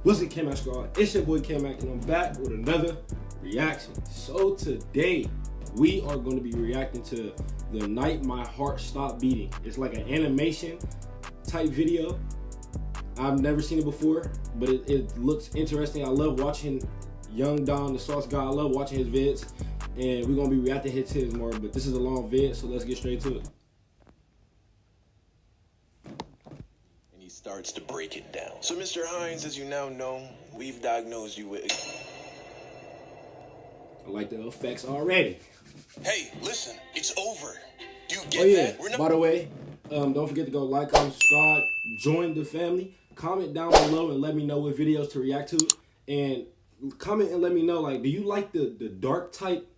What's it, K-Mac Squad? It's your boy K-Mac, and I'm back with another reaction. So today, we are going to be reacting to The Night My Heart Stopped Beating. It's like an animation type video. I've never seen it before, but it looks interesting. I love watching Young Don, the Sauce Guy. I love watching his vids, and we're going to be reacting to his more, but this is a long vid, so let's get straight to it. Starts to break it down. So, Mr. Hines, as you now know, we've diagnosed you with... I like the effects already. Hey, listen, it's over. Do you get that? By the way, don't forget to go like, comment, subscribe, join the family. Comment down below and let me know what videos to react to. And comment and let me know, like, do you like the dark type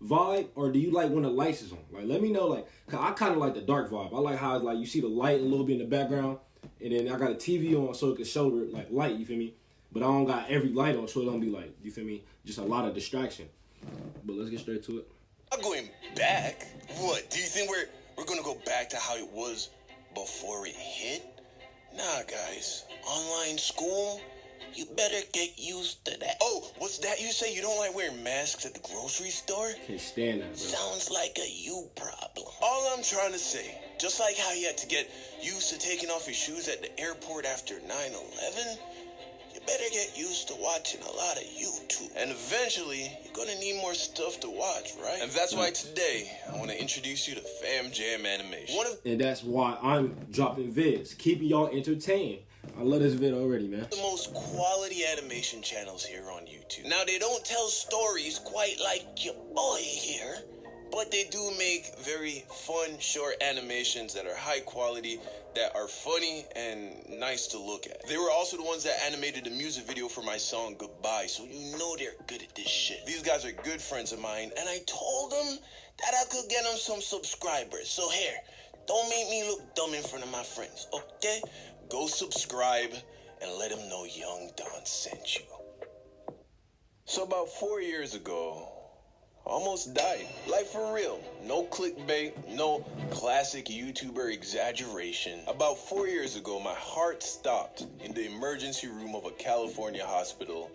vibe, or do you like when the lights is on? Like, let me know, like, cause I kind of like the dark vibe. I like how it's like you see the light a little bit in the background. And then I got a TV on so it can show like light, you feel me? But I don't got every light on so it don't be like, you feel me? Just a lot of distraction. But let's get straight to it. I'm going back? What? Do you think we're gonna go back to how it was before it hit? Nah, guys. Online school? You better get used to that. Oh, what's that you say? You don't like wearing masks at the grocery store? Can't stand that, bro. Sounds like a you problem. All I'm trying to say, just like how you had to get used to taking off your shoes at the airport after 9/11, you better get used to watching a lot of YouTube. And eventually, you're gonna need more stuff to watch, right? And that's why today, I want to introduce you to Fam Jam Animation. And that's why I'm dropping vids, keeping y'all entertained. I love this vid already, man. The most quality animation channels here on YouTube. Now, they don't tell stories quite like your boy here, but they do make very fun, short animations that are high quality, that are funny and nice to look at. They were also the ones that animated the music video for my song Goodbye, so you know they're good at this shit. These guys are good friends of mine, and I told them that I could get them some subscribers. So here, don't make me look dumb in front of my friends, okay? Go subscribe and let them know Young Don sent you. So about 4 years ago, I almost died. Like, for real. No clickbait, no classic YouTuber exaggeration. About 4 years ago, my heart stopped in the emergency room of a California hospital,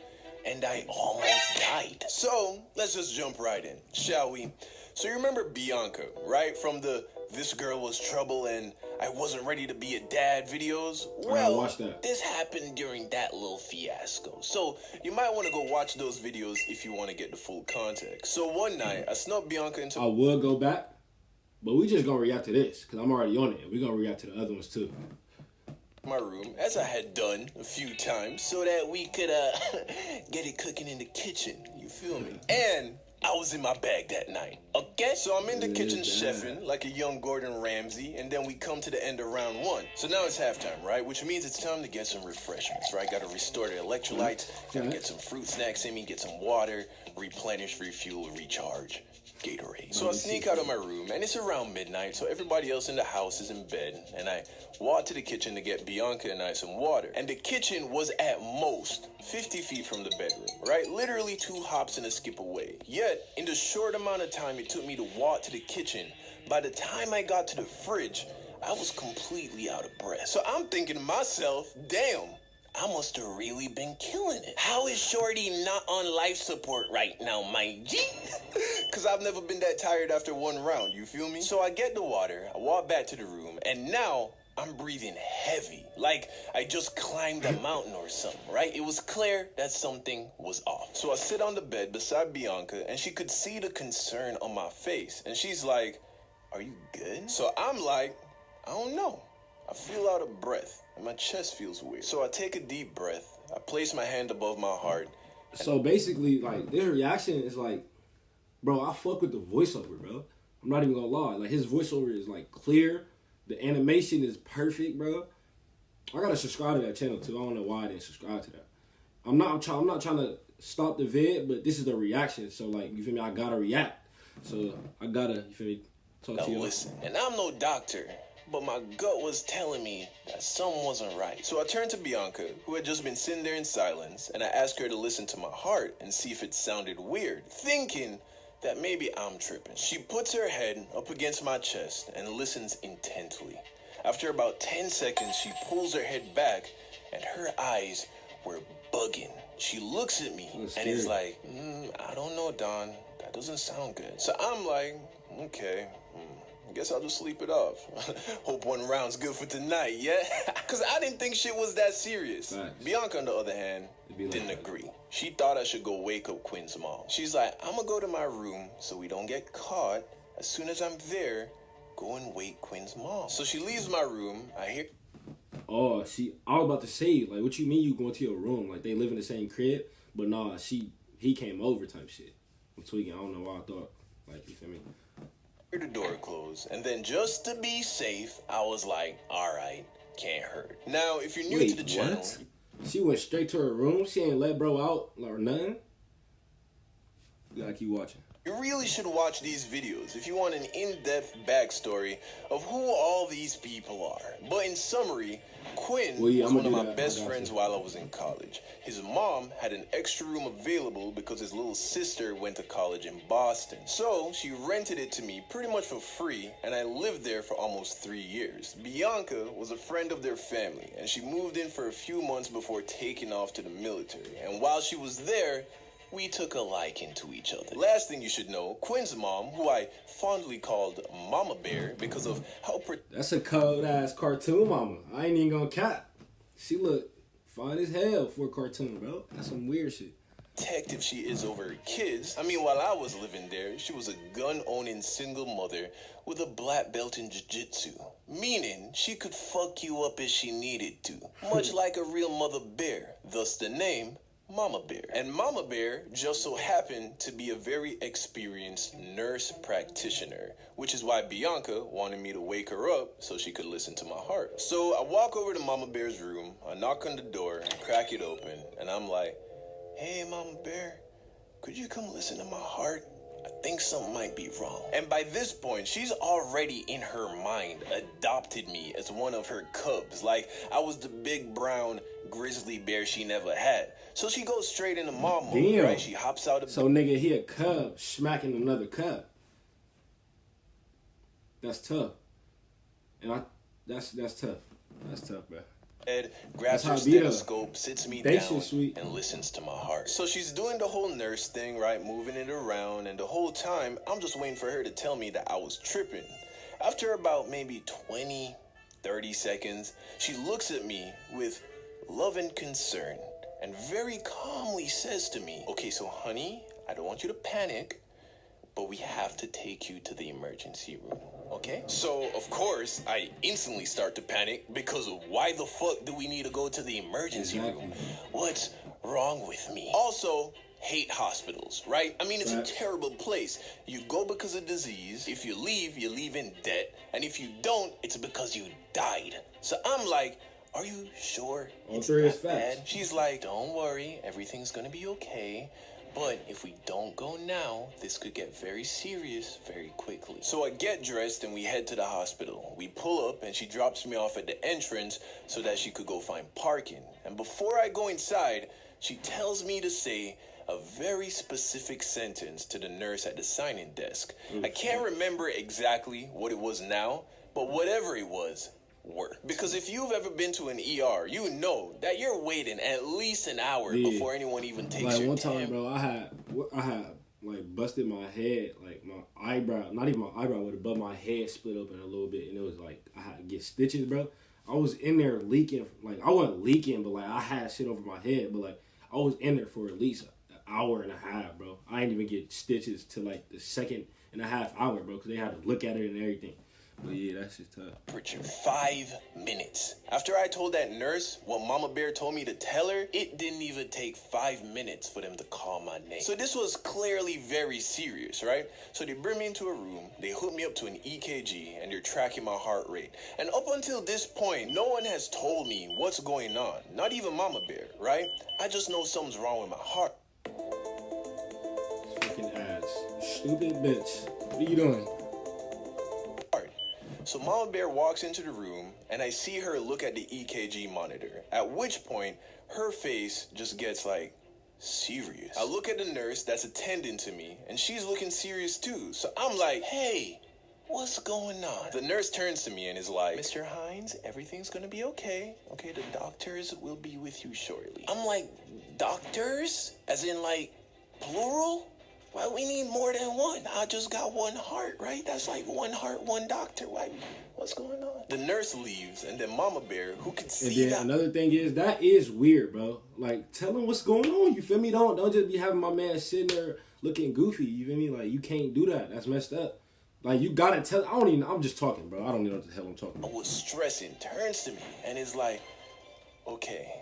and I almost died. So, let's just jump right in, shall we? So you remember Bianca, right? From the This Girl Was Trouble and I Wasn't Ready to Be a Dad videos? Well, this happened during that little fiasco. So you might want to go watch those videos if you want to get the full context. So one night, I snuck Bianca into... I would go back, but we just gonna react to this, because I'm already on it. We're gonna react to the other ones too. My room, as I had done a few times, so that we could get it cooking in the kitchen. You feel me? And I was in my bag that night, okay? So I'm in the kitchen chefing like a young Gordon Ramsay, and then we come to the end of round one. So now it's halftime, right? Which means it's time to get some refreshments, right? Gotta restore the electrolytes, gotta get some fruit snacks in me, get some water, replenish, refuel, recharge. Gatorade. So I sneak out of my room, and it's around midnight, so everybody else in the house is in bed, and I walk to the kitchen to get Bianca and I some water. And the kitchen was at most 50 feet from the bedroom, right? Literally 2 hops and a skip away. Yet, in the short amount of time it took me to walk to the kitchen, by the time I got to the fridge, I was completely out of breath. So I'm thinking to myself, damn, I must have really been killing it. How is Shorty not on life support right now, my G? Because I've never been that tired after one round, you feel me? So I get the water, I walk back to the room, and now I'm breathing heavy. Like I just climbed a mountain or something, right? It was clear that something was off. So I sit on the bed beside Bianca, and she could see the concern on my face. And she's like, "Are you good?" So I'm like, "I don't know. I feel out of breath, and my chest feels weird." So I take a deep breath. I place my hand above my heart. So basically, like, their reaction is like, bro, I fuck with the voiceover, bro. I'm not even gonna lie. Like, his voiceover is, like, clear. The animation is perfect, bro. I gotta subscribe to that channel, too. I don't know why I didn't subscribe to that. I'm not trying to stop the vid, but this is the reaction. So, like, you feel me? I gotta react. So, I gotta, you feel me, talk to you. Now, listen, and I'm no doctor, but my gut was telling me that something wasn't right. So I turned to Bianca, who had just been sitting there in silence, and I asked her to listen to my heart and see if it sounded weird, thinking that maybe I'm tripping. She puts her head up against my chest and listens intently. After about 10 seconds, she pulls her head back, and her eyes we're bugging. She looks at me and is like, I don't know, Don. That doesn't sound good. So I'm like, okay, I guess I'll just sleep it off. Hope one round's good for tonight, yeah? Because I didn't think shit was that serious. Facts. Bianca, on the other hand, didn't agree. She thought I should go wake up Quinn's mom. She's like, I'm going to go to my room so we don't get caught. As soon as I'm there, go and wake Quinn's mom. So she leaves my room. I hear... Oh, I was about to say, like, what you mean you going to your room? Like, they live in the same crib? But nah, he came over type shit. I'm tweaking. I don't know why I thought, like, you feel me? The door closed, and then just to be safe, I was like, all right, can't hurt. Now, if you're new to the channel... What? She went straight to her room? She ain't let bro out or nothing? You gotta keep watching. You really should watch these videos if you want an in-depth backstory of who all these people are. But in summary, Quinn was one of my best friends while I was in college. His mom had an extra room available because his little sister went to college in Boston. So she rented it to me pretty much for free, and I lived there for almost 3 years. Bianca was a friend of their family, and she moved in for a few months before taking off to the military. And while she was there, we took a liking to each other. Last thing you should know, Quinn's mom, who I fondly called Mama Bear because of how... That's a cold-ass cartoon mama. I ain't even gonna cap. She look fine as hell for a cartoon, bro. That's some weird shit. Protective she is over her kids. I mean, while I was living there, she was a gun-owning single mother with a black belt in jiu-jitsu. Meaning, she could fuck you up if she needed to. Much like a real mother bear. Thus the name... Mama Bear. And Mama Bear just so happened to be a very experienced nurse practitioner, which is why Bianca wanted me to wake her up so she could listen to my heart. So I walk over to Mama Bear's room, I knock on the door, crack it open, and I'm like, hey, Mama Bear, could you come listen to my heart? I think something might be wrong. And by this point, she's already in her mind adopted me as one of her cubs, like I was the big brown grizzly bear she never had. So she goes straight into mom mode, right? She hops out of... So nigga, he a cub smacking another cub. That's tough. And that's tough. That's tough, bro. Ed grabs her stethoscope, sits me down, and listens to my heart. So she's doing the whole nurse thing, right? Moving it around, and the whole time, I'm just waiting for her to tell me that I was tripping. After about maybe 20, 30 seconds, she looks at me with love and concern, and very calmly says to me, okay, so honey, I don't want you to panic, but we have to take you to the emergency room, okay? So, of course, I instantly start to panic because of why the fuck do we need to go to the emergency room? What's wrong with me? Also, hate hospitals, right? I mean, it's a terrible place. You go because of disease. If you leave in debt. And if you don't, it's because you died. So I'm like, are you sure it's that bad? She's like, don't worry, everything's gonna be okay. But if we don't go now, this could get very serious very quickly. So I get dressed and we head to the hospital. We pull up and she drops me off at the entrance so that she could go find parking. And before I go inside, she tells me to say a very specific sentence to the nurse at the sign-in desk. I can't remember exactly what it was now, but whatever it was, worked. Because if you've ever been to an ER, you know that you're waiting at least an hour before anyone even takes your one time, bro, I had like busted my head, like my eyebrow, not even my eyebrow, but above my head split open a little bit, and it was like I had to get stitches, bro. I was in there leaking, like I wasn't leaking, but like I had shit over my head, but like I was in there for at least an hour and a half, bro. I didn't even get stitches till like the 2.5 hour, bro, because they had to look at it and everything. But yeah, that's just tough. Temperature 5 minutes. After I told that nurse what Mama Bear told me to tell her, it didn't even take 5 minutes for them to call my name. So this was clearly very serious, right? So they bring me into a room, they hook me up to an EKG, and they're tracking my heart rate. And up until this point, no one has told me what's going on. Not even Mama Bear, right? I just know something's wrong with my heart. Fucking ass. Stupid bitch. What are you doing? So Mama Bear walks into the room, and I see her look at the EKG monitor, at which point her face just gets like serious. I look at the nurse that's attending to me, and she's looking serious too. So I'm like, hey, What's going on? The nurse turns to me and is like, Mr. Hines, everything's gonna be okay. Okay, the doctors will be with you shortly. I'm like, doctors? As in like, plural? Why we need more than one? I just got one heart, right? That's like one heart, one doctor. Why? What's going on? The nurse leaves, and then Mama Bear, who could see and then that. Another thing is, that is weird, bro. Like, tell him what's going on. You feel me? Don't just be having my man sitting there looking goofy. You feel me? Like, you can't do that. That's messed up. Like, you gotta tell. I'm just talking, bro. I don't even know what the hell I'm talking about. I was stressing. Turns to me and is like, okay,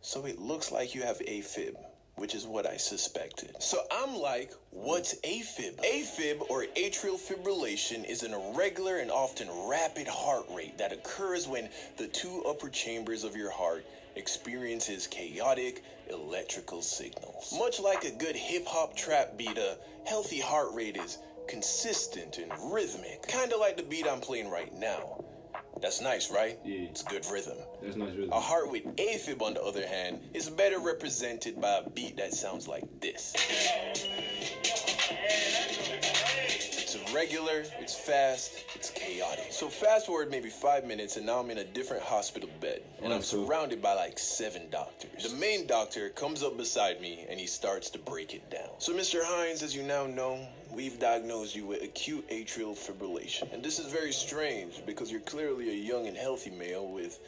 so it looks like you have AFib, which is what I suspected. So I'm like, what's AFib? AFib, or atrial fibrillation, is an irregular and often rapid heart rate that occurs when the two upper chambers of your heart experiences chaotic electrical signals. Much like a good hip-hop trap beat, a healthy heart rate is consistent and rhythmic. Kind of like the beat I'm playing right now. That's nice, right? Yeah. It's good rhythm. That's nice rhythm. A heart with AFib, on the other hand, is better represented by a beat that sounds like this. It's irregular, it's fast, it's chaotic. So fast forward maybe 5 minutes, and now I'm in a different hospital bed, and I'm surrounded by like 7 doctors. The main doctor comes up beside me, and he starts to break it down. So Mr. Hines, as you now know, we've diagnosed you with acute atrial fibrillation. And this is very strange, because you're clearly a young and healthy male with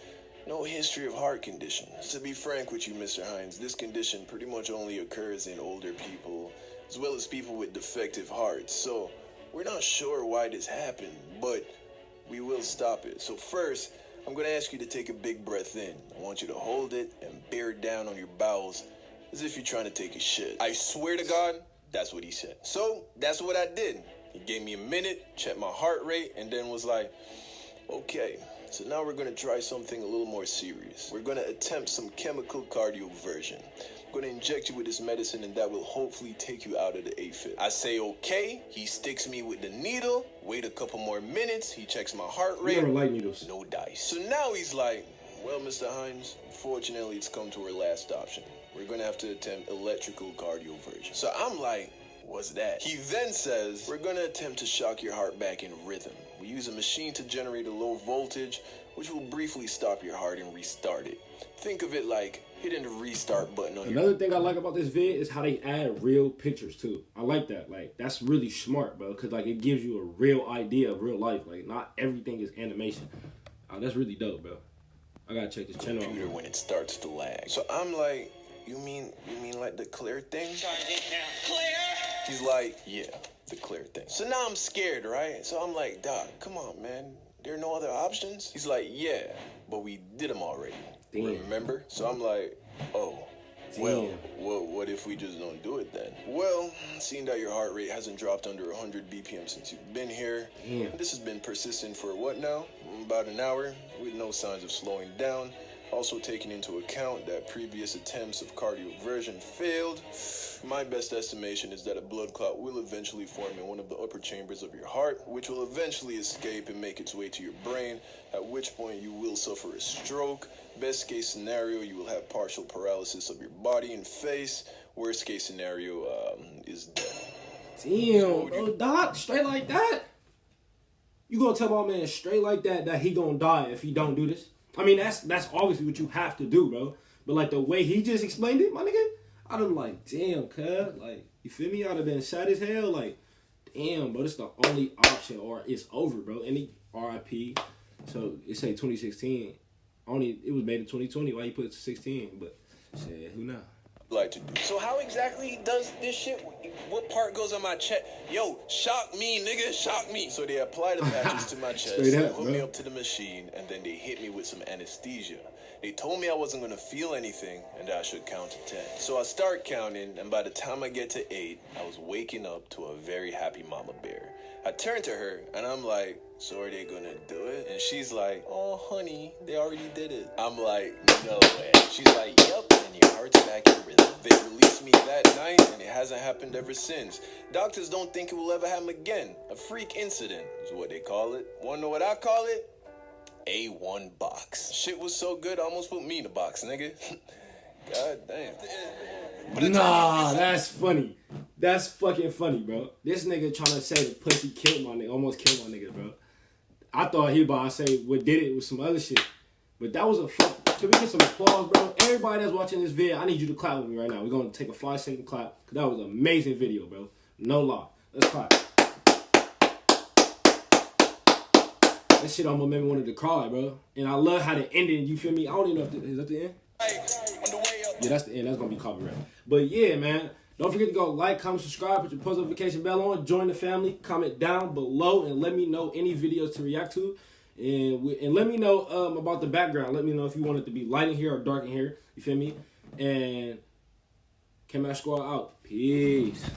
no history of heart conditions. To be frank with you, Mr. Hines, this condition pretty much only occurs in older people, as well as people with defective hearts. So we're not sure why this happened, but we will stop it. So first, I'm going to ask you to take a big breath in. I want you to hold it and bear down on your bowels as if you're trying to take a shit. I swear to God, that's what he said. So that's what I did. He gave me a minute, checked my heart rate, and then was like, okay, so now we're going to try something a little more serious. We're going to attempt some chemical cardioversion. I'm going to inject you with this medicine, and that will hopefully take you out of the AFib. I say okay. He sticks me with the needle. Wait a couple more minutes. He checks my heart rate. You never like needles. No dice. So now he's like, well, Mr. Hines, unfortunately, it's come to our last option. We're going to have to attempt electrical cardioversion. So I'm like, what's that? He then says, we're going to attempt to shock your heart back in rhythm. We use a machine to generate a low voltage, which will briefly stop your heart and restart it. Think of it like hitting the restart button on Another thing I like about this vid is how they add real pictures too. I like that. Like, that's really smart, bro, because like it gives you a real idea of real life. Like, not everything is animation. That's really dope, bro. I gotta check this channel out. computer when it starts to lag. So I'm like, you mean like the clear thing? Clear? He's like, yeah, the clear thing. So now I'm scared, right? So I'm like, Doc, come on, man. There are no other options? He's like, yeah, but we did them already. Damn. Remember? So I'm like, oh, well, what if we just don't do it then? Well, seeing that your heart rate hasn't dropped under 100 BPM since you've been here, this has been persistent for what now? About an hour, with no signs of slowing down. Also taking into account that previous attempts of cardioversion failed, my best estimation is that a blood clot will eventually form in one of the upper chambers of your heart, which will eventually escape and make its way to your brain, at which point you will suffer a stroke. Best case scenario, you will have partial paralysis of your body and face. Worst case scenario is death. Damn, bro, Doc, straight like that? You gonna tell my man straight like that he gonna die if he don't do this? I mean, that's obviously what you have to do, bro. But like the way he just explained it, my nigga, I'd have been like, damn, cuz, like, you feel me? I'd have been sad as hell, like, damn, bro, it's the only option, or it's over, bro. Any RIP. So it say 2016. It was made in 2020. Why you put it to 16? But shit, who knows? Like to do. So how exactly does this shit? What part goes on my chest? Yo, shock me, nigga, shock me. So they apply the patches to my chest, hook me up to the machine, and then they hit me with some anesthesia. They told me I wasn't gonna feel anything and that I should count to 10. So I start counting, and by the time I get to 8, I was waking up to a very happy mama bear. I turn to her and I'm like, so are they gonna do it? And she's like, oh honey, they already did it. I'm like, no way. She's like, yep, and your heart's back in rhythm. They released me that night and it hasn't happened ever since. Doctors don't think it will ever happen again. A freak incident is what they call it. Wanna know what I call it? A1 box. Shit was so good, I almost put me in a box, nigga. God damn. Nah, that's funny. That's fucking funny, bro. This nigga trying to say the pussy killed my nigga, almost killed my nigga, bro. I thought he about to say what did it with some other shit. But that was a fuck. Can we get some applause, bro? Everybody that's watching this video, I need you to clap with me right now. We're going to take a 5-second clap. Because that was an amazing video, bro. No lie. Let's clap. That shit almost made me wanted to cry, bro. And I love how the ending, you feel me? I don't even know if is that the end? Yeah, that's the end. That's going to be copyright. But yeah, man. Don't forget to go like, comment, subscribe, put your post notification bell on, join the family, comment down below, and let me know any videos to react to. And let me know about the background. Let me know if you want it to be light in here or dark in here. You feel me? And K-Mac Squad out. Peace.